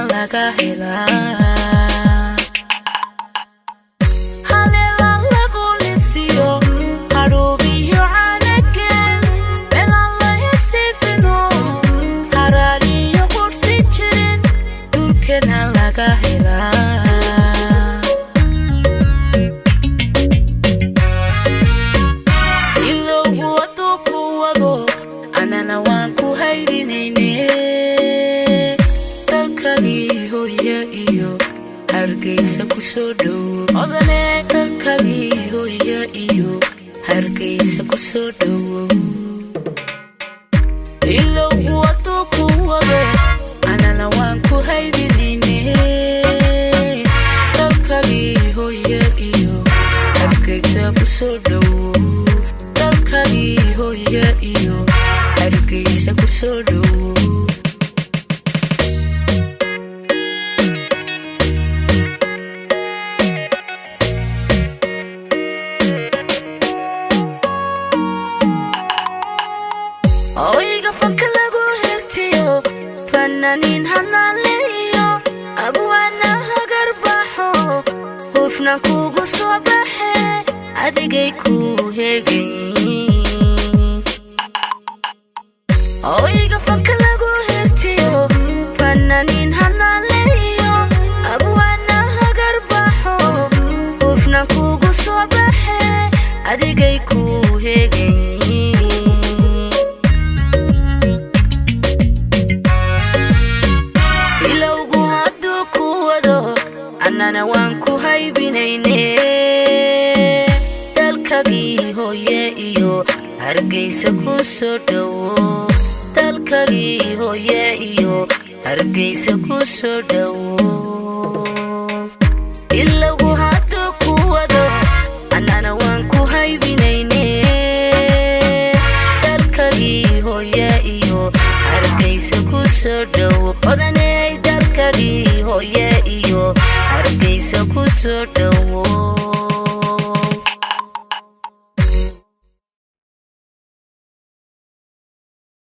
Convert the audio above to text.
laga helaa halela lagu lisiyo haruubiyo caanagen meelaan la hesifino haraariyo qursi jirin dhulkana laga helaa hargaysa ku soo dhawow odane dalkagii hooyo iyo hargaysa ku soo dhawow ilowgu waduu ku wado anana waan ku haybinayne dalkagii hooyo iyo hargaysa ku soo dhawow dalkagii hooyo iyo hargaysa ku soo dhawow oyga fanka lagu heestiyo fanaaniin hanaaleeyo abwaana hagarbaxo hufna kugu soo baxe adigay ku heegay oyga fanka lagu heestiyo fanaaniin hanaaleeyo abwaana hagarbaxo hufna kugu soo baxe adigay ku heegay anana waan ku haybinayne dalkagii hooyo iyo hargaysa ku soo dhawow dalkagii hooyo iyo hargaysa ku soo dhawow ilowgu hadduu ku wado anana waan ku haybinayne dalkagii hooyo iyo hargaysa ku soo dhawow odaney dalkagii hooyo iyo hargaysa ku soo dhawow